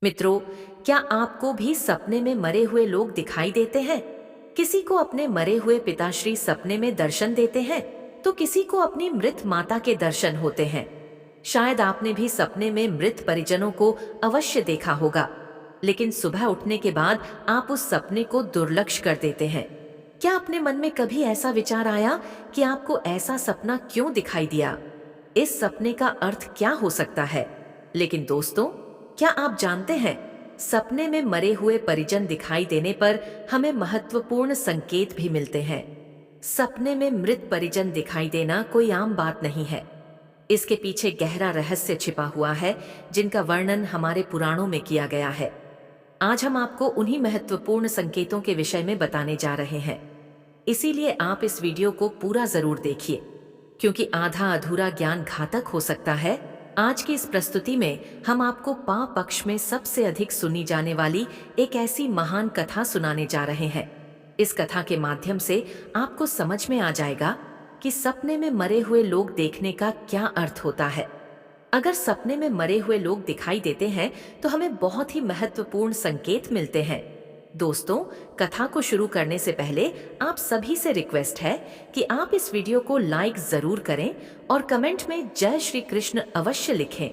मित्रों, क्या आपको भी सपने में मरे हुए लोग दिखाई देते हैं? किसी को अपने मरे हुए पिताश्री सपने में दर्शन देते हैं, तो किसी को अपनी मृत माता के दर्शन होते हैं। शायद आपने भी सपने में मृत परिजनों को अवश्य देखा होगा, लेकिन सुबह उठने के बाद आप उस सपने को दुर्लक्ष कर देते हैं। क्या अपने मन में कभी ऐसा विचार आया कि आपको ऐसा सपना क्यों दिखाई दिया? इस सपने का अर्थ क्या हो सकता है? लेकिन दोस्तों, क्या आप जानते हैं, सपने में मरे हुए परिजन दिखाई देने पर हमें महत्वपूर्ण संकेत भी मिलते हैं। सपने में मृत परिजन दिखाई देना कोई आम बात नहीं है। इसके पीछे गहरा रहस्य छिपा हुआ है, जिनका वर्णन हमारे पुराणों में किया गया है। आज हम आपको उन्हीं महत्वपूर्ण संकेतों के विषय में बताने जा रहे हैं। इसीलिए आप इस वीडियो को पूरा जरूर देखिए, क्योंकि आधा अधूरा ज्ञान घातक हो सकता है। आज की इस प्रस्तुति में हम आपको पाप पक्ष में सबसे अधिक सुनी जाने वाली एक ऐसी महान कथा सुनाने जा रहे हैं। इस कथा के माध्यम से आपको समझ में आ जाएगा कि सपने में मरे हुए लोग देखने का क्या अर्थ होता है। अगर सपने में मरे हुए लोग दिखाई देते हैं, तो हमें बहुत ही महत्वपूर्ण संकेत मिलते हैं। दोस्तों, कथा को शुरू करने से पहले आप सभी से रिक्वेस्ट है कि आप इस वीडियो को लाइक जरूर करें और कमेंट में जय श्री कृष्ण अवश्य लिखें।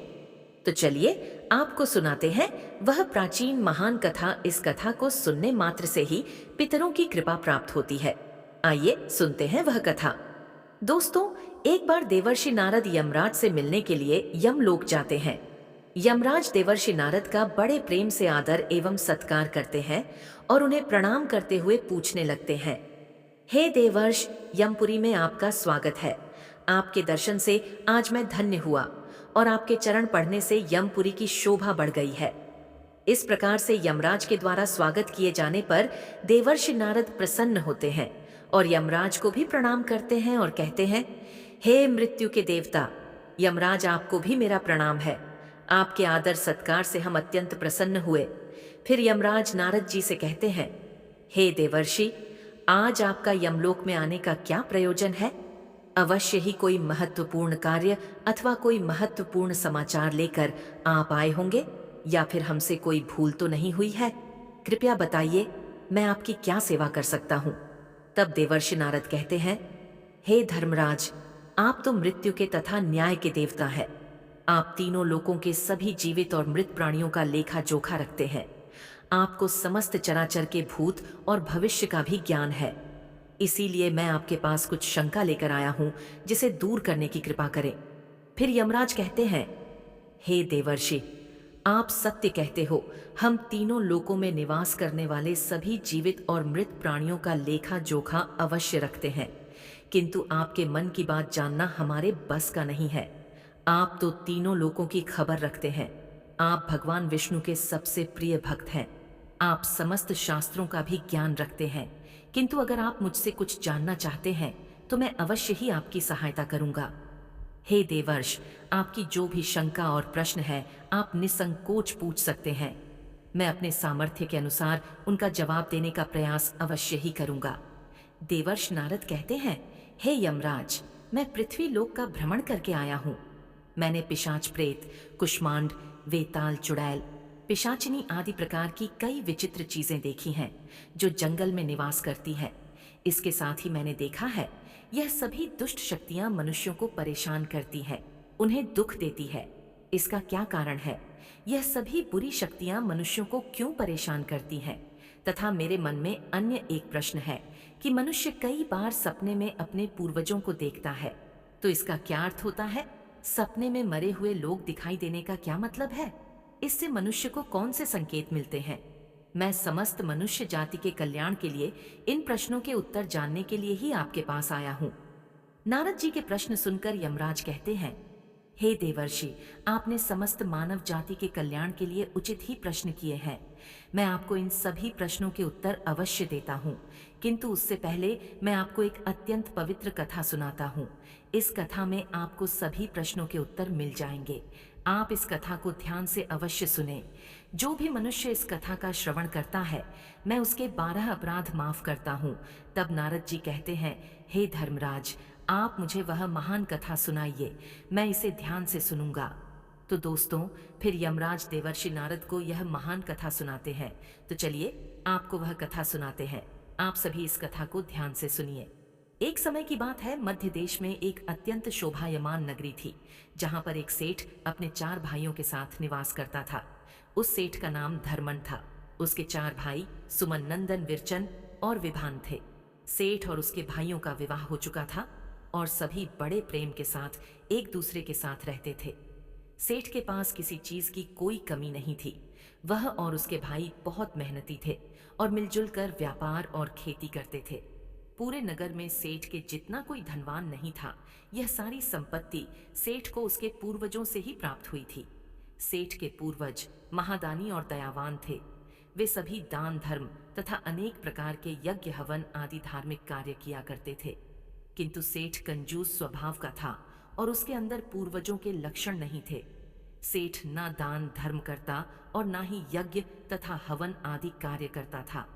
तो चलिए आपको सुनाते हैं वह प्राचीन महान कथा। इस कथा को सुनने मात्र से ही पितरों की कृपा प्राप्त होती है। आइए सुनते हैं वह कथा। दोस्तों, एक बार देवर्षि नारद यमराज से मिलने के लिए यमलोक जाते हैं। यमराज देवर्षि नारद का बड़े प्रेम से आदर एवं सत्कार करते हैं और उन्हें प्रणाम करते हुए पूछने लगते हैं, हे देवर्ष, यमपुरी में आपका स्वागत है। आपके दर्शन से आज मैं धन्य हुआ और आपके चरण पढ़ने से यमपुरी की शोभा बढ़ गई है। इस प्रकार से यमराज के द्वारा स्वागत किए जाने पर देवर्षि नारद प्रसन्न होते हैं और यमराज को भी प्रणाम करते हैं और कहते हैं, हे मृत्यु के देवता यमराज, आपको भी मेरा प्रणाम है। आपके आदर सत्कार से हम अत्यंत प्रसन्न हुए। फिर यमराज नारद जी से कहते हैं, हे देवर्षि, आज आपका यमलोक में आने का क्या प्रयोजन है? अवश्य ही कोई महत्वपूर्ण कार्य अथवा कोई महत्वपूर्ण समाचार लेकर आप आए होंगे, या फिर हमसे कोई भूल तो नहीं हुई है? कृपया बताइए, मैं आपकी क्या सेवा कर सकता हूँ? तब देवर्षि नारद कहते हैं, हे धर्मराज, आप तो मृत्यु के तथा न्याय के देवता हैं। आप तीनों लोकों के सभी जीवित और मृत प्राणियों का लेखा जोखा रखते हैं। आपको समस्त चराचर के भूत और भविष्य का भी ज्ञान है। इसीलिए मैं आपके पास कुछ शंका लेकर आया हूं, जिसे दूर करने की कृपा करें। फिर यमराज कहते हैं, हे देवर्षि, आप सत्य कहते हो। हम तीनों लोकों में निवास करने वाले सभी जीवित और मृत प्राणियों का लेखा जोखा अवश्य रखते हैं, किंतु आपके मन की बात जानना हमारे बस का नहीं है। आप तो तीनों लोकों की खबर रखते हैं। आप भगवान विष्णु के सबसे प्रिय भक्त हैं। आप समस्त शास्त्रों का भी ज्ञान रखते हैं, किंतु अगर आप मुझसे कुछ जानना चाहते हैं तो मैं अवश्य ही आपकी सहायता करूंगा। हे देवर्ष, आपकी जो भी शंका और प्रश्न है, आप निसंकोच पूछ सकते हैं। मैं अपने सामर्थ्य के अनुसार उनका जवाब देने का प्रयास अवश्य ही करूंगा। देवर्ष नारद कहते हैं, हे यमराज, मैं पृथ्वी लोक का भ्रमण करके आया हूँ। मैंने पिशाच प्रेत, कुष्मांड, वेताल, चुड़ैल, पिशाचिनी आदि प्रकार की कई विचित्र चीजें देखी हैं, जो जंगल में निवास करती हैं। इसके साथ ही मैंने देखा है, यह सभी दुष्ट शक्तियां मनुष्यों को परेशान करती हैं, उन्हें दुख देती है। इसका क्या कारण है? यह सभी बुरी शक्तियां मनुष्यों को क्यों परेशान करती हैं? तथा मेरे मन में अन्य एक प्रश्न है कि मनुष्य कई बार सपने में अपने पूर्वजों को देखता है, तो इसका क्या अर्थ होता है? सपने में मरे हुए लोग दिखाई देने का क्या मतलब है? इससे मनुष्य को कौन से संकेत मिलते हैं? मैं समस्त मनुष्य जाति के कल्याण के लिए इन प्रश्नों के उत्तर जानने के लिए ही आपके पास आया हूँ। नारद जी के प्रश्न सुनकर यमराज कहते हैं, हे देवर्षि, आपने समस्त मानव जाति के कल्याण के लिए उचित ही प्रश्न किए हैं। मैं आपको इन सभी प्रश्नों के उत्तर अवश्य देता हूँ, किंतु उससे पहले मैं आपको एक अत्यंत पवित्र कथा सुनाता हूँ। इस कथा में आपको सभी प्रश्नों के उत्तर मिल जाएंगे। आप इस कथा को ध्यान से अवश्य सुने। जो भी मनुष्य इस कथा का श्रवण करता है, मैं उसके 12 अपराध माफ करता हूँ। तब नारद जी कहते हैं, हे धर्मराज, आप मुझे वह महान कथा सुनाइए, मैं इसे ध्यान से सुनूंगा। तो दोस्तों, फिर यमराज देवर्षि नारद को यह महान कथा सुनाते हैं। तो चलिए आपको वह कथा सुनाते हैं। आप सभी इस कथा को ध्यान से सुनिए। एक समय की बात है, मध्य देश में एक अत्यंत शोभायमान नगरी थी, जहां पर एक सेठ अपने 4 भाइयों के साथ निवास करता था। उस सेठ का नाम धर्मन था। उसके 4 भाई सुमन, नंदन, विरचन और विभान थे। सेठ और उसके भाइयों का विवाह हो चुका था और सभी बड़े प्रेम के साथ एक दूसरे के साथ रहते थे। सेठ के पास किसी चीज की कोई कमी नहीं थी। वह और उसके भाई बहुत मेहनती थे और मिलजुल कर व्यापार और खेती करते थे। पूरे नगर में सेठ के जितना कोई धनवान नहीं था। यह सारी संपत्ति सेठ को उसके पूर्वजों से ही प्राप्त हुई थी। सेठ के पूर्वज महादानी और दयावान थे। वे सभी दान धर्म तथा अनेक प्रकार के यज्ञ हवन आदि धार्मिक कार्य किया करते थे। किंतु सेठ कंजूस स्वभाव का था और उसके अंदर पूर्वजों के लक्षण नहीं थे। सेठ ना दान धर्म करता और ना ही यज्ञ तथा हवन आदि कार्य करता था।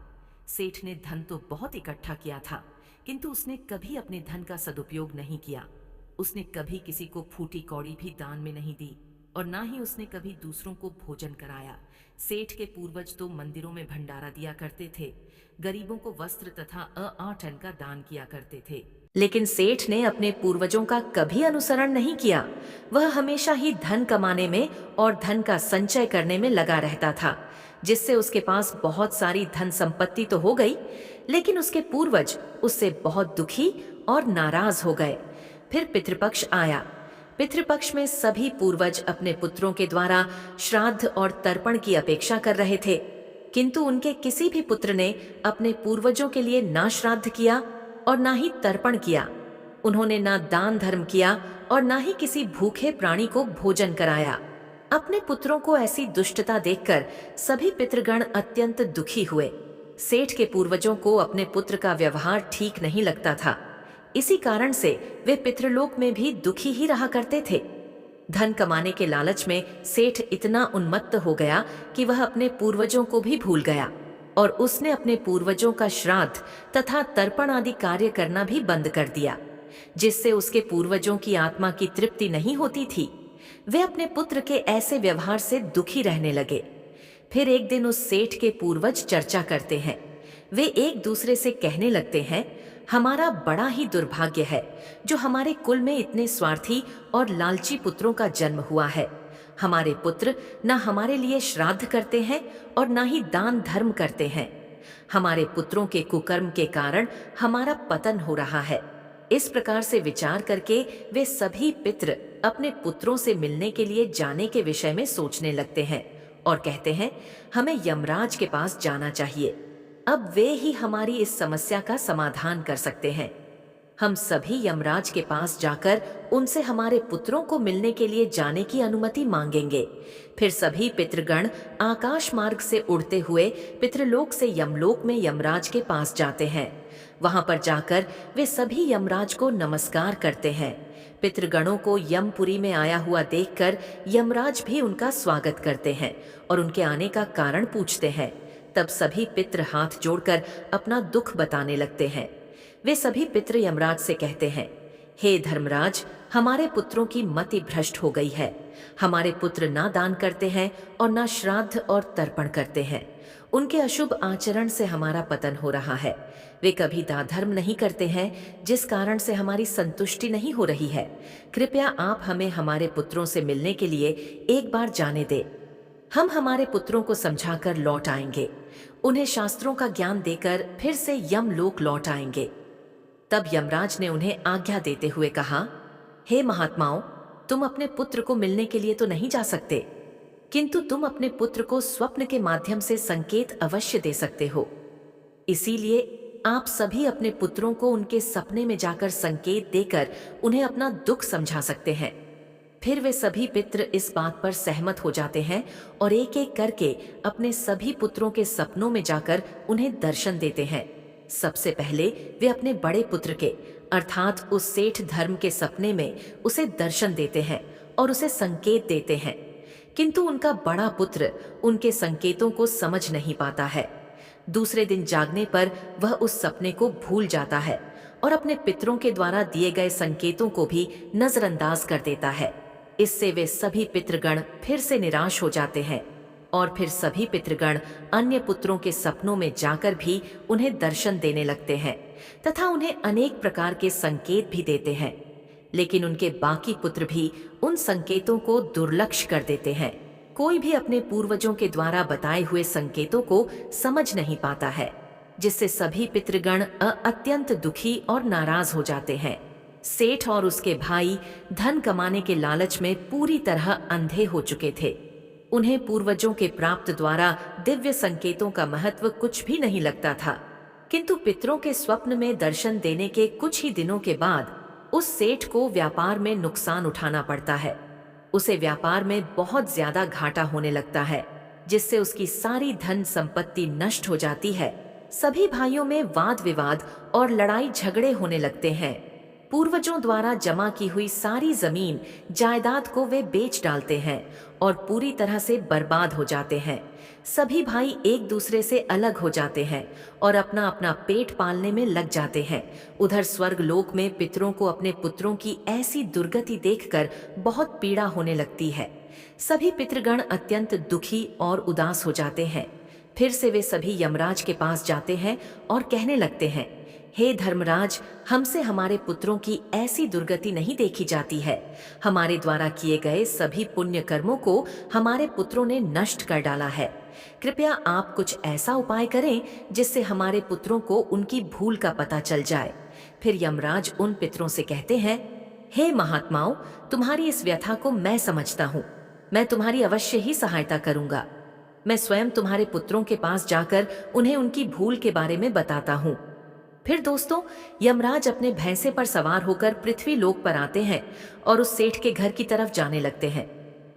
सेठ ने धन तो बहुत इकट्ठा किया था, किंतु उसने कभी अपने धन का सदुपयोग नहीं किया। उसने कभी किसी को फूटी कौड़ी भी दान में नहीं दी और ना ही उसने कभी दूसरों को भोजन कराया। सेठ के पूर्वज तो मंदिरों में भंडारा दिया करते थे, गरीबों को वस्त्र तथा अआठन का दान किया करते थे। लेकिन सेठ ने अपने पूर्वजों का कभी अनुसरण नहीं किया। वह हमेशा ही धन कमाने में और धन का संचय करने में लगा रहता था, जिससे उसके पास बहुत सारी धन संपत्ति तो हो गई, लेकिन उसके पूर्वज उससे बहुत दुखी और नाराज हो गए। फिर पितृपक्ष आया। पितृपक्ष में सभी पूर्वज अपने पुत्रों के द्वारा श्राद्ध और तर्पण की अपेक्षा कर रहे थे, किंतु उनके किसी भी पुत्र ने अपने पूर्वजों के लिए ना श्राद्ध किया और ना ही तर्पण किया। उन्होंने ना दान धर्म किया और ना ही किसी भूखे प्राणी को भोजन कराया। अपने पुत्रों को ऐसी दुष्टता देखकर सभी पितृगण अत्यंत दुखी हुए। सेठ के पूर्वजों को अपने पुत्र का व्यवहार ठीक नहीं लगता था। इसी कारण से वे पितृलोक में भी दुखी ही रहा करते थे। धन कमाने के लालच में सेठ इतना उन्मत्त हो गया कि वह अपने पूर्वजों को भी भूल गया और उसने अपने पूर्वजों का श्राद्ध तथा तर्पण आदि कार्य करना भी बंद कर दिया, जिससे उसके पूर्वजों की आत्मा की तृप्ति नहीं होती थी। वे अपने पुत्र के ऐसे व्यवहार से दुखी रहने लगे। फिर एक दिन उस सेठ के पूर्वज चर्चा करते हैं। वे एक दूसरे से कहने लगते हैं, हमारा बड़ा ही दुर्भाग्य है जो हमारे कुल में इतने स्वार्थी और लालची पुत्रों का जन्म हुआ है। हमारे पुत्र न हमारे लिए श्राद्ध करते हैं और न ही दान धर्म करते हैं। हमारे पुत्रों के कुकर्म के कारण हमारा पतन हो रहा है। इस प्रकार से विचार करके वे सभी पितृ अपने पुत्रों से मिलने के लिए जाने के विषय में सोचने लगते हैं और कहते हैं, हमें यमराज के पास जाना चाहिए। अब वे ही हमारी इस समस्या का समाधान कर सकते हैं। हम सभी यमराज के पास जाकर उनसे हमारे पुत्रों को मिलने के लिए जाने की अनुमति मांगेंगे। फिर सभी पितृगण आकाश मार्ग से उड़ते हुए पितृलोक से यमलोक में यमराज के पास जाते हैं। वहां पर जाकर वे सभी यमराज को नमस्कार करते हैं। पितृगणों को यमपुरी में आया हुआ देखकर यमराज भी उनका स्वागत करते हैं और उनके आने का कारण पूछते हैं। तब सभी पितृ हाथ जोड़कर अपना दुख बताने लगते हैं। वे सभी पितृ यमराज से कहते हैं, हे धर्मराज, हमारे पुत्रों की मति भ्रष्ट हो गई है। हमारे पुत्र ना दान करते हैं और ना श्राद्ध और तर्पण करते हैं। उनके अशुभ आचरण से हमारा पतन हो रहा है। वे कभी दान धर्म नहीं करते हैं, जिस कारण से हमारी संतुष्टि नहीं हो रही है। कृपया आप हमें हमारे पुत्रों से मिलने के लिए एक बार जाने दें। हम हमारे पुत्रों को समझाकर लौट आएंगे। उन्हें शास्त्रों का ज्ञान देकर फिर से यमलोक लौट आएंगे। तब यमराज ने उन्हें आज्ञा देते हुए कहा, हे महात्माओं, तुम अपने पुत्र को मिलने के लिए तो नहीं जा सकते, किंतु तुम अपने पुत्र को स्वप्न के माध्यम से संकेत अवश्य दे सकते हो। इसीलिए आप सभी अपने पुत्रों को उनके सपने में जाकर संकेत देकर उन्हें अपना दुख समझा सकते हैं। फिर वे सभी पितृ इस बात पर सहमत हो जाते हैं और एक एक करके अपने सभी पुत्रों के सपनों में जाकर उन्हें दर्शन देते हैं। सबसे पहले वे अपने बड़े पुत्र के अर्थात उस सेठ धर्म के सपने में उसे दर्शन देते हैं और उसे संकेत देते हैं, किंतु उनका बड़ा पुत्र उनके संकेतों को समझ नहीं पाता है। दूसरे दिन जागने पर वह उस सपने को भूल जाता है और अपने पितरों के द्वारा दिए गए संकेतों को भी नजरअंदाज कर देता है। इससे वे सभी पितृगण फिर से निराश हो जाते हैं और फिर सभी पितृगण अन्य पुत्रों के सपनों में जाकर भी उन्हें दर्शन देने लगते हैं तथा उन्हें अनेक प्रकार के संकेत भी देते हैं। लेकिन उनके बाकी पुत्र भी उन संकेतों को दुर्लक्ष्य कर देते हैं। कोई भी अपने पूर्वजों के द्वारा बताए हुए संकेतों को समझ नहीं पाता है, जिससे सभी पितृगण अत्यंत दुखी और नाराज हो जाते हैं। सेठ और उसके भाई धन कमाने के लालच में पूरी तरह अंधे हो चुके थे। उन्हें पूर्वजों के प्राप्त द्वारा दिव्य संकेतों का महत्व कुछ भी नहीं लगता था। किंतु पितरों के स्वप्न में दर्शन देने के कुछ ही दिनों के बाद उस सेठ को व्यापार में नुकसान उठाना पड़ता है। उसे व्यापार में बहुत ज्यादा घाटा होने लगता है, जिससे उसकी सारी धन संपत्ति नष्ट हो जाती है। सभी भाइयों में वाद विवाद और लड़ाई झगड़े होने लगते हैं। पूर्वजों द्वारा जमा की हुई सारी जमीन जायदाद को वे बेच डालते हैं और पूरी तरह से बर्बाद हो जाते हैं। सभी भाई एक दूसरे से अलग हो जाते हैं और अपना अपना पेट पालने में लग जाते हैं। उधर स्वर्ग लोक में पितरों को अपने पुत्रों की ऐसी दुर्गति देखकर बहुत पीड़ा होने लगती है। सभी पितृगण अत्यंत दुखी और उदास हो जाते हैं। फिर से वे सभी यमराज के पास जाते हैं और कहने लगते हैं, हे धर्मराज, हमसे हमारे पुत्रों की ऐसी दुर्गति नहीं देखी जाती है। हमारे द्वारा किए गए सभी पुण्य कर्मों को हमारे पुत्रों ने नष्ट कर डाला है। कृपया आप कुछ ऐसा उपाय करें जिससे हमारे पुत्रों को उनकी भूल का पता चल जाए। फिर यमराज उन पितरों से कहते हैं, हे महात्माओं, तुम्हारी इस व्यथा को मैं समझता हूँ। मैं तुम्हारी अवश्य ही सहायता करूंगा। मैं स्वयं तुम्हारे पुत्रों के पास जाकर उन्हें उनकी भूल के बारे में बताता हूँ। फिर दोस्तों, यमराज अपने भैंसे पर सवार होकर पृथ्वी लोक पर आते हैं और उस सेठ के घर की तरफ जाने लगते हैं।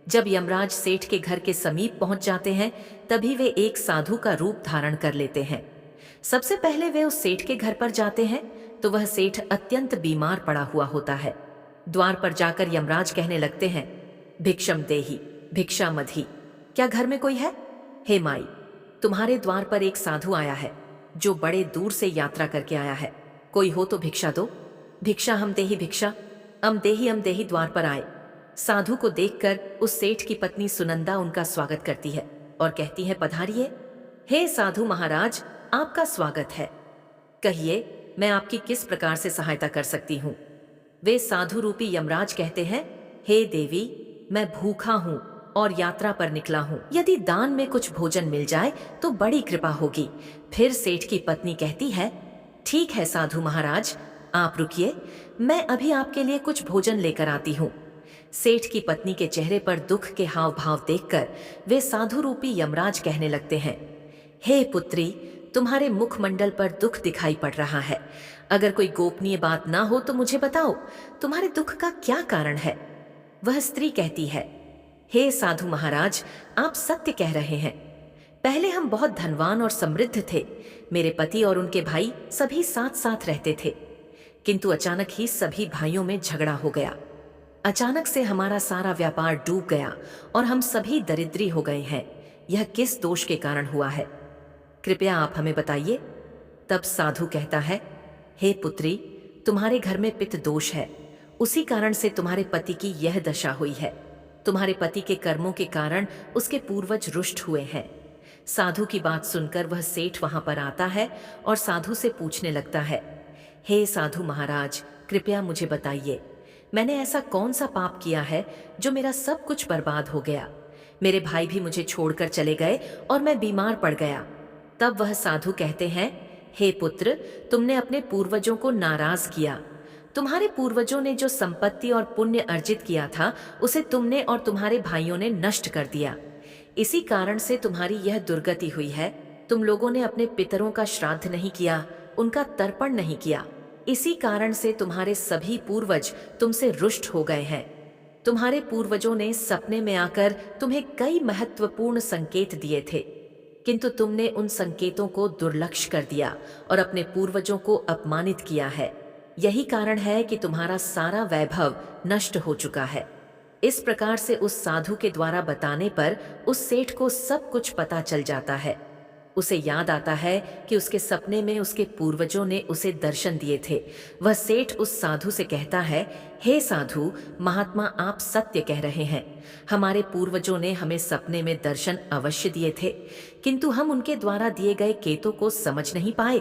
जब यमराज सेठ के घर के समीप पहुंच जाते हैं, तभी वे एक साधु का रूप धारण कर लेते हैं। सबसे पहले वे उस सेठ के घर पर जाते हैं तो वह सेठ अत्यंत बीमार पड़ा हुआ होता है। द्वार पर जाकर यमराज कहने लगते हैं, भिक्षम देहि भिक्षा मधि, क्या घर में कोई है? हे माई, तुम्हारे द्वार पर एक साधु आया है जो बड़े दूर से यात्रा करके आया है। कोई हो तो भिक्षा दो। भिक्षा हम देही भिक्षा, अम देही द्वार पर आए। साधु को देखकर उस सेठ की पत्नी सुनंदा उनका स्वागत करती है और कहती है, पधारिए। हे साधु महाराज, आपका स्वागत है। कहिए, मैं आपकी किस प्रकार से सहायता कर सकती हूँ? वे साधु रूपी यमराज कहते हैं, हे देवी, मैं भूखा हूँ और यात्रा पर निकला हूँ। यदि दान में कुछ भोजन मिल जाए तो बड़ी कृपा होगी। फिर सेठ की पत्नी कहती है, ठीक है साधु महाराज, आप रुकिए, मैं अभी आपके लिए कुछ भोजन लेकर आती हूँ। सेठ की पत्नी के चेहरे पर दुख के हाव भाव देखकर वे साधु रूपी यमराज कहने लगते हैं, हे पुत्री, तुम्हारे मुखमंडल पर दुख दिखाई पड़ रहा है। अगर कोई गोपनीय बात ना हो तो मुझे बताओ, तुम्हारे दुख का क्या कारण है? वह स्त्री कहती है, हे साधु महाराज, आप सत्य कह रहे हैं। पहले हम बहुत धनवान और समृद्ध थे। मेरे पति और उनके भाई सभी साथ साथ रहते थे, किंतु अचानक ही सभी भाइयों में झगड़ा हो गया। अचानक से हमारा सारा व्यापार डूब गया और हम सभी दरिद्री हो गए हैं। यह किस दोष के कारण हुआ है? कृपया आप हमें बताइए। तब साधु कहता है, हे पुत्री, तुम्हारे घर में पित्त दोष है, उसी कारण से तुम्हारे पति की यह दशा हुई है। तुम्हारे पति के कर्मों के कारण उसके पूर्वज रुष्ट हुए हैं। साधु की बात सुनकर वह सेठ वहां पर आता है और साधु से पूछने लगता है, हे साधु महाराज, कृपया मुझे बताइए, मैंने ऐसा कौन सा पाप किया है जो मेरा सब कुछ बर्बाद हो गया? मेरे भाई भी मुझे छोड़कर चले गए और मैं बीमार पड़ गया। तब वह साधु कहते हैं, हे पुत्र, तुमने अपने पूर्वजों को नाराज किया। तुम्हारे पूर्वजों ने जो संपत्ति और पुण्य अर्जित किया था, उसे तुमने और तुम्हारे भाइयों ने नष्ट कर दिया। इसी कारण से तुम्हारी यह दुर्गति हुई है। तुम लोगों ने अपने पितरों का श्राद्ध नहीं किया, उनका तर्पण नहीं किया। इसी कारण से तुम्हारे सभी पूर्वज तुमसे रुष्ट हो गए हैं। तुम्हारे पूर्वजों ने सपने में आकर तुम्हें कई महत्वपूर्ण संकेत दिए थे, किंतु तुमने उन संकेतों को दुर्लक्ष्य कर दिया और अपने पूर्वजों को अपमानित किया है। यही कारण है कि तुम्हारा सारा वैभव नष्ट हो चुका है। इस प्रकार से उस साधु के द्वारा बताने पर उस सेठ को सब कुछ पता चल जाता है। उसे याद आता है कि उसके सपने में उसके पूर्वजों ने उसे दर्शन दिए थे। वह सेठ उस साधु से कहता है, हे साधु, महात्मा आप सत्य कह रहे हैं। हमारे पूर्वजों ने हमें सपने में दर्शन अवश्य दिए थे, किंतु हम उनके द्वारा दिए गए केतों को समझ नहीं पाए।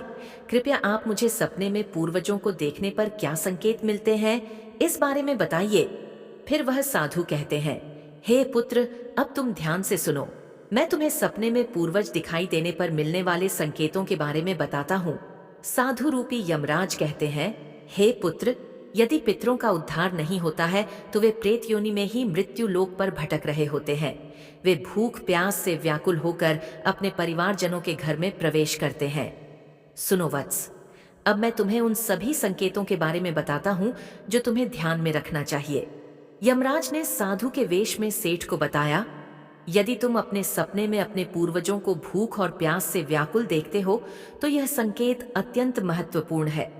कृपया आप मुझे सपने में पूर्वजों को देखने पर क्या संकेत मिलते हैं, इस बारे में बताइए। फिर वह साधु कहते हैं, हे पुत्र, अब तुम ध्यान से सुनो। मैं तुम्हें सपने में पूर्वज दिखाई देने पर मिलने वाले संकेतों के बारे में बताता हूँ। साधु रूपी यमराज कहते हैं, हे पुत्र, यदि पितरों का उद्धार नहीं होता है तो वे प्रेत योनि में ही मृत्यु लोक पर भटक रहे होते हैं। वे भूख प्यास से व्याकुल होकर अपने परिवारजनों के घर में प्रवेश करते हैं। सुनो वत्स, अब मैं तुम्हें उन सभी संकेतों के बारे में बताता हूँ जो तुम्हें ध्यान में रखना चाहिए। यमराज ने साधु के वेश में सेठ को बताया, यदि तुम अपने सपने में अपने पूर्वजों को भूख और प्यास से व्याकुल देखते हो तो यह संकेत अत्यंत महत्वपूर्ण है।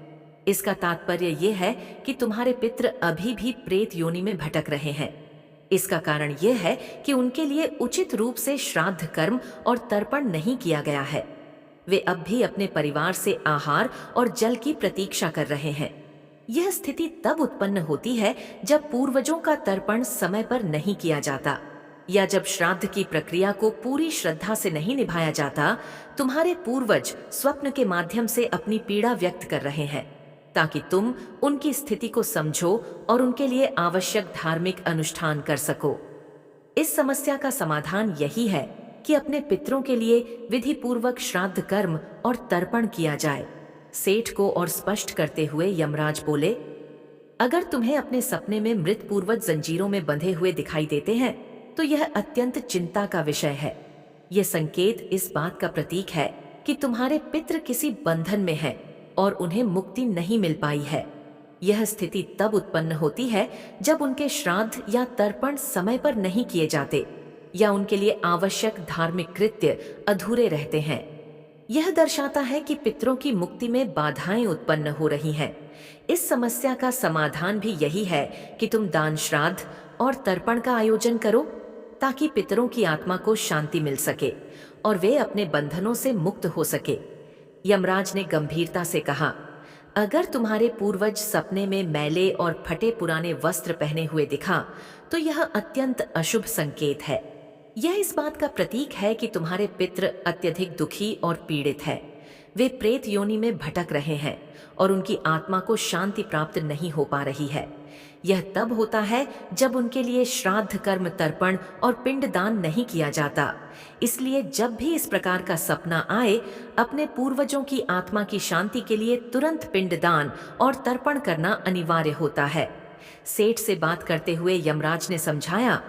इसका तात्पर्य यह है कि तुम्हारे पितृ अभी भी प्रेत योनि में भटक रहे हैं। इसका कारण यह है कि उनके लिए उचित रूप से श्राद्ध कर्म और तर्पण नहीं किया गया है। वे अब भी अपने परिवार से आहार और जल की प्रतीक्षा कर रहे हैं। यह स्थिति तब उत्पन्न होती है जब पूर्वजों का तर्पण समय पर नहीं किया जाता या जब श्राद्ध की प्रक्रिया को पूरी श्रद्धा से नहीं निभाया जाता। तुम्हारे पूर्वज स्वप्न के माध्यम से अपनी पीड़ा व्यक्त कर रहे हैं ताकि तुम उनकी स्थिति को समझो और उनके लिए आवश्यक धार्मिक अनुष्ठान कर सको। इस समस्या का समाधान यही है कि अपने पितरों के लिए विधि पूर्वक श्राद्ध कर्म और तर्पण किया जाए। सेठ को और स्पष्ट करते हुए यमराज बोले, अगर तुम्हें अपने सपने में मृत पूर्वज जंजीरों में बंधे हुए दिखाई देते हैं तो यह अत्यंत चिंता का विषय है। यह संकेत इस बात का प्रतीक है कि तुम्हारे पितृ किसी बंधन में हैं और उन्हें मुक्ति नहीं मिल पाई है। यह स्थिति तब उत्पन्न होती है जब उनके श्राद्ध या तर्पण समय पर नहीं किए जाते या उनके लिए आवश्यक धार्मिक कृत्य अधूरे रहते हैं। यह दर्शाता है कि पितरों की मुक्ति में बाधाएं उत्पन्न हो रही हैं। इस समस्या का समाधान भी यही है कि तुम दान, श्राद्ध और तर्पण का आयोजन करो ताकि पितरों की आत्मा को शांति मिल सके और वे अपने बंधनों से मुक्त हो सके। यमराज ने गंभीरता से कहा, अगर तुम्हारे पूर्वज सपने में मैले और फटे पुराने वस्त्र पहने हुए दिखा तो यह अत्यंत अशुभ संकेत है। यह इस बात का प्रतीक है कि तुम्हारे पितृ अत्यधिक दुखी और पीड़ित है। वे प्रेत योनि में भटक रहे हैं और उनकी आत्मा को शांति प्राप्त नहीं हो पा रही है। यह तब होता है जब उनके लिए श्राद्ध कर्म, तर्पण और पिंडदान नहीं किया जाता। इसलिए जब भी इस प्रकार का सपना आए, अपने पूर्वजों की आत्मा की शांति के लिए तुरंत पिंडदान और तर्पण करना अनिवार्य होता है। सेठ से बात करते हुए यमराज ने समझाया,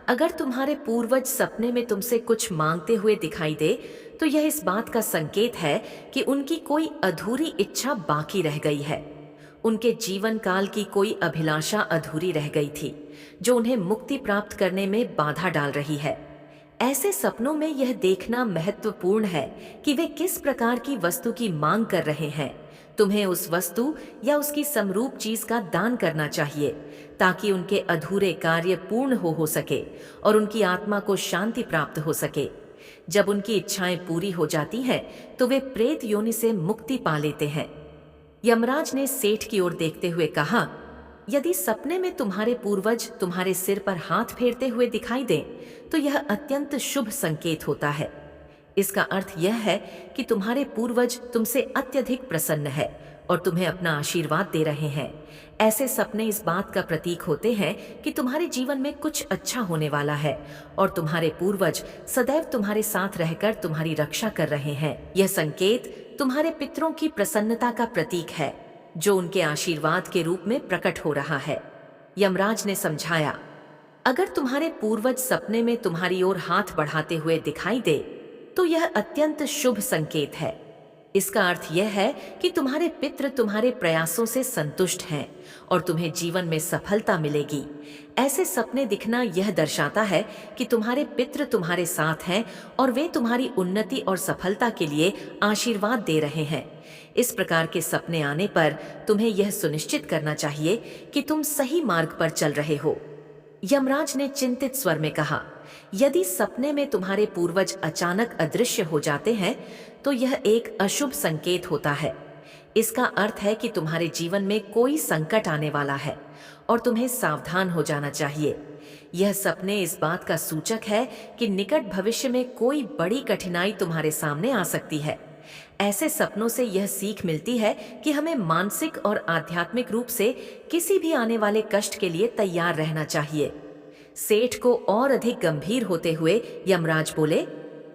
अगर तुम्हारे पूर्वज सपने में तुमसे कुछ मांगते हुए दिखाई दे तो यह इस बात का संकेत है कि उनकी कोई अधूरी इच्छा बाकी रह गई है। उनके जीवन काल की कोई अभिलाषा अधूरी रह गई थी जो उन्हें मुक्ति प्राप्त करने में बाधा डाल रही है। ऐसे सपनों में यह देखना महत्वपूर्ण है कि वे किस प्रकार की वस्तु की मांग कर रहे हैं। तुम्हें उस वस्तु या उसकी समरूप चीज का दान करना चाहिए ताकि उनके अधूरे कार्य पूर्ण हो सके और उनकी आत्मा को शांति प्राप्त हो सके। जब उनकी इच्छाएं पूरी हो जाती हैं तो वे प्रेत योनि से मुक्ति पा लेते हैं। यमराज ने सेठ की ओर देखते हुए कहा, यदि सपने में तुम्हारे पूर्वज तुम्हारे सिर पर हाथ फेरते हुए दिखाई दें तो यह अत्यंत शुभ संकेत होता है। इसका अर्थ यह है कि तुम्हारे पूर्वज तुमसे अत्यधिक प्रसन्न है और तुम्हें अपना आशीर्वाद दे रहे हैं। ऐसे सपने इस बात का प्रतीक होते हैं कि तुम्हारे जीवन में कुछ अच्छा होने वाला है और तुम्हारे पूर्वज सदैव तुम्हारे साथ रहकर तुम्हारी रक्षा कर रहे हैं। यह संकेत तुम्हारे पितरों की प्रसन्नता का प्रतीक है जो उनके आशीर्वाद के रूप में प्रकट हो रहा है। यमराज ने समझाया, अगर तुम्हारे पूर्वज सपने में तुम्हारी ओर हाथ बढ़ाते हुए दिखाई दे तो यह अत्यंत शुभ संकेत है। इसका अर्थ यह है कि तुम्हारे पितृ तुम्हारे प्रयासों से संतुष्ट हैं और तुम्हें जीवन में सफलता मिलेगी। ऐसे सपने दिखना यह दर्शाता है कि तुम्हारे पितृ तुम्हारे साथ हैं और वे तुम्हारी उन्नति और सफलता के लिए आशीर्वाद दे रहे हैं। इस प्रकार के सपने आने पर तुम्हें यह सुनिश्चित करना चाहिए कि तुम सही मार्ग पर चल रहे हो। यमराज ने चिंतित स्वर में कहा, यदि सपने में तुम्हारे पूर्वज अचानक अदृश्य हो जाते हैं तो यह एक अशुभ संकेत होता है। इसका अर्थ है कि तुम्हारे जीवन में कोई संकट आने वाला है और तुम्हें सावधान हो जाना चाहिए। यह सपने इस बात का सूचक है कि निकट भविष्य में कोई बड़ी कठिनाई तुम्हारे सामने आ सकती है। ऐसे सपनों से यह सीख मिलती है कि हमें मानसिक और आध्यात्मिक रूप से किसी भी आने वाले कष्ट के लिए तैयार रहना चाहिए। सेठ को और अधिक गंभीर होते हुए यमराज बोले,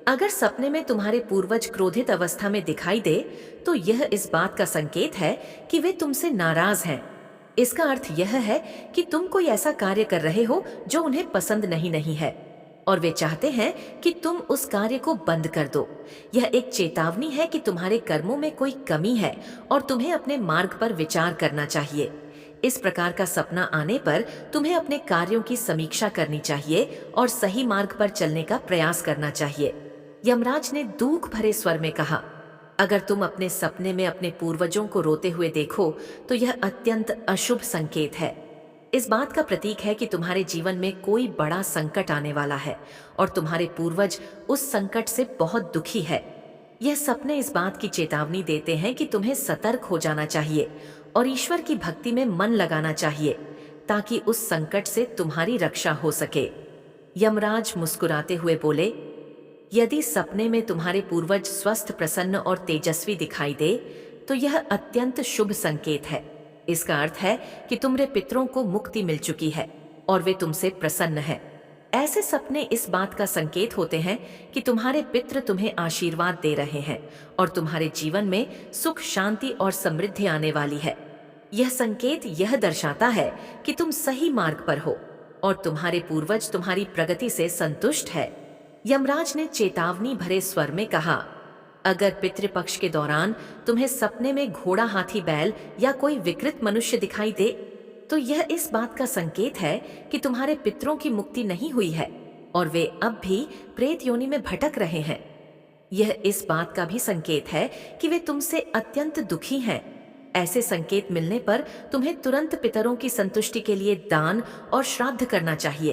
अगर सपने में तुम्हारे पूर्वज क्रोधित अवस्था में दिखाई दे तो यह इस बात का संकेत है कि वे तुमसे नाराज हैं। इसका अर्थ यह है कि तुम कोई ऐसा कार्य कर रहे हो जो उन्हें पसंद नहीं है और वे चाहते हैं कि तुम उस कार्य को बंद कर दो। यह एक चेतावनी है कि तुम्हारे कर्मों में कोई कमी है और तुम्हें अपने मार्ग पर विचार करना चाहिए। इस प्रकार का सपना आने पर तुम्हें अपने कार्यों की समीक्षा करनी चाहिए और सही मार्ग पर चलने का प्रयास करना चाहिए। यमराज ने दुख भरे स्वर में कहा, अगर तुम अपने सपने में अपने पूर्वजों को रोते हुए देखो तो यह अत्यंत अशुभ संकेत है। इस बात का प्रतीक है कि तुम्हारे जीवन में कोई बड़ा संकट आने वाला है और तुम्हारे पूर्वज उस संकट से बहुत दुखी है। यह सपने इस बात की चेतावनी देते हैं कि तुम्हें सतर्क हो जाना चाहिए और ईश्वर की भक्ति में मन लगाना चाहिए ताकि उस संकट से तुम्हारी रक्षा हो सके। यमराज मुस्कुराते हुए बोले, यदि सपने में तुम्हारे पूर्वज स्वस्थ, प्रसन्न और तेजस्वी दिखाई दे तो यह अत्यंत शुभ संकेत है। इसका अर्थ है कि तुम्हारे पितरों को मुक्ति मिल चुकी है और वे तुमसे प्रसन्न हैं। ऐसे सपने इस बात का संकेत होते हैं कि तुम्हारे पितृ तुम्हें आशीर्वाद दे रहे हैं और तुम्हारे जीवन में सुख, शांति और समृद्धि आने वाली है। यह संकेत यह दर्शाता है कि तुम सही मार्ग पर हो और तुम्हारे पूर्वज तुम्हारी प्रगति से संतुष्ट है। यमराज ने चेतावनी भरे स्वर में कहा, अगर पितृपक्ष के दौरान तुम्हें सपने में घोड़ा, हाथी, बैल या कोई विकृत मनुष्य दिखाई दे तो यह इस बात का संकेत है कि तुम्हारे पितरों की मुक्ति नहीं हुई है और वे अब भी प्रेत योनि में भटक रहे हैं। यह इस बात का भी संकेत है कि वे तुमसे अत्यंत दुखी हैं। ऐसे संकेत मिलने पर तुम्हें तुरंत पितरों की संतुष्टि के लिए दान और श्राद्ध करना चाहिए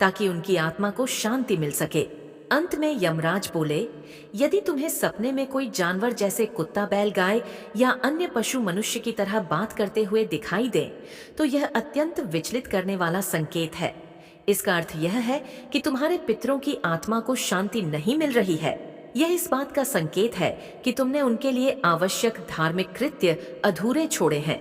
ताकि उनकी आत्मा को शांति मिल सके। अंत में यमराज बोले, यदि तुम्हें सपने में कोई जानवर जैसे कुत्ता, बैल, गाय या अन्य पशु मनुष्य की तरह बात करते हुए दिखाई दे तो यह अत्यंत विचलित करने वाला संकेत है। इसका अर्थ यह है कि तुम्हारे पितरों की आत्मा को शांति नहीं मिल रही है। यह इस बात का संकेत है कि तुमने उनके लिए आवश्यक धार्मिक कृत्य अधूरे छोड़े हैं।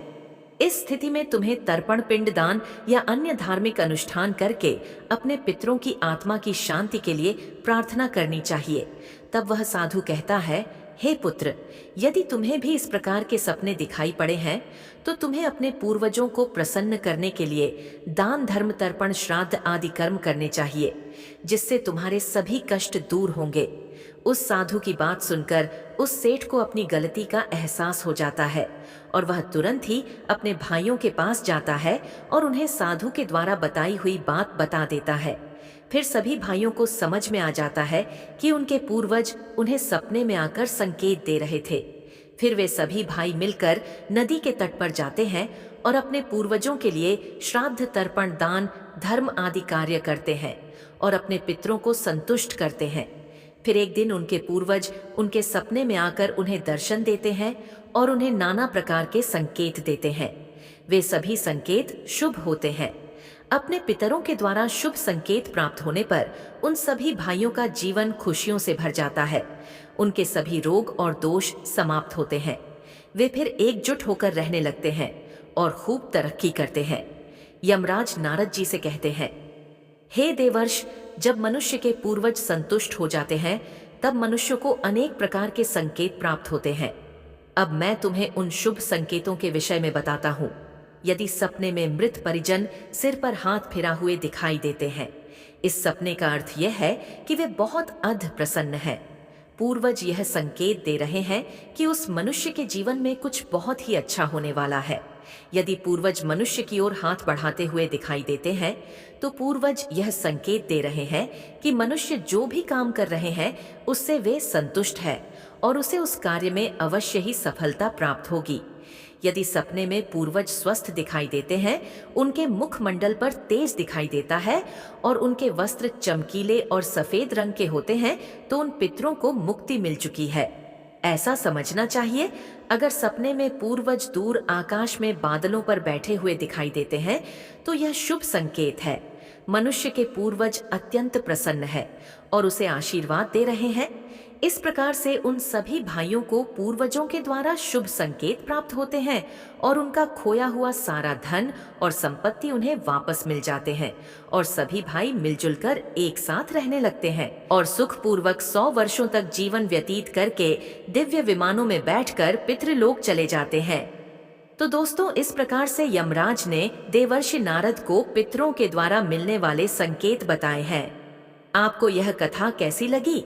इस स्थिति में तुम्हें तर्पण, पिंडदान या अन्य धार्मिक अनुष्ठान करके अपने पितरों की आत्मा की शांति के लिए प्रार्थना करनी चाहिए। तब वह साधु कहता है, हे पुत्र, यदि तुम्हें भी इस प्रकार के सपने दिखाई पड़े हैं तो तुम्हें अपने पूर्वजों को प्रसन्न करने के लिए दान, धर्म, तर्पण, श्राद्ध आदि कर्म करने चाहिए जिससे तुम्हारे सभी कष्ट दूर होंगे। उस साधु की बात सुनकर उस सेठ को अपनी गलती का एहसास हो जाता है और वह तुरंत ही अपने भाइयों के पास जाता है और उन्हें साधु के द्वारा बताई हुई बात बता देता है। फिर सभी भाइयों को समझ में आ जाता है कि उनके पूर्वज उन्हें सपने में आकर संकेत दे रहे थे। फिर वे सभी भाई मिलकर नदी के तट पर जाते हैं और अपने पूर्वजों के लिए श्राद्ध, तर्पण, दान, धर्म आदि कार्य करते हैं और अपने पितरों को संतुष्ट करते हैं। फिर एक दिन उनके पूर्वज उनके सपने में आकर उन्हें दर्शन देते हैं और उन्हें नाना प्रकार के संकेत देते हैं। वे सभी संकेत शुभ होते हैं। अपने पितरों के द्वारा शुभ संकेत प्राप्त होने पर उन सभी भाइयों का जीवन खुशियों से भर जाता है। उनके सभी रोग और दोष समाप्त होते हैं। वे फिर एकजुट होकर रहने लगते हैं और खूब तरक्की करते हैं। यमराज नारद जी से कहते हैं, हे देवर्ष, जब मनुष्य के पूर्वज संतुष्ट हो जाते हैं तब मनुष्य को अनेक प्रकार के संकेत प्राप्त होते हैं। अब मैं तुम्हें उन शुभ संकेतों के विषय में बताता हूँ। यदि सपने में मृत परिजन सिर पर हाथ फिरा हुए दिखाई देते हैं, इस सपने का अर्थ यह है कि वे बहुत अध प्रसन्न हैं। पूर्वज यह संकेत दे रहे हैं कि उस मनुष्य के जीवन में कुछ बहुत ही अच्छा होने वाला है। यदि पूर्वज मनुष्य की ओर हाथ बढ़ाते हुए दिखाई देते हैं तो पूर्वज यह संकेत दे रहे हैं कि मनुष्य जो भी काम कर रहे हैं उससे वे संतुष्ट है और उसे उस कार्य में अवश्य ही सफलता प्राप्त होगी। यदि सपने में पूर्वज स्वस्थ दिखाई देते हैं, उनके मुखमंडल पर तेज दिखाई देता है और उनके वस्त्र चमकीले और सफेद रंग के होते हैं, तो उन पितरों को मुक्ति मिल चुकी है, ऐसा समझना चाहिए। अगर सपने में पूर्वज दूर आकाश में बादलों पर बैठे हुए दिखाई देते हैं, तो यह शुभ संकेत है। मनुष्य के पूर्वज अत्यंत प्रसन्न है और उसे आशीर्वाद दे रहे हैं। इस प्रकार से उन सभी भाइयों को पूर्वजों के द्वारा शुभ संकेत प्राप्त होते हैं और उनका खोया हुआ सारा धन और संपत्ति उन्हें वापस मिल जाते हैं और सभी भाई मिलजुल कर एक साथ रहने लगते हैं और सुखपूर्वक 100 वर्षों तक जीवन व्यतीत करके दिव्य विमानों में बैठकर पितृलोक चले जाते हैं। तो दोस्तों, इस प्रकार से यमराज ने देवर्षि नारद को पितरों के द्वारा मिलने वाले संकेत बताए हैं। आपको यह कथा कैसी लगी?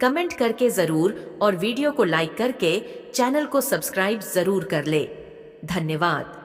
कमेंट करके जरूर और वीडियो को लाइक करके चैनल को सब्सक्राइब जरूर कर ले। धन्यवाद।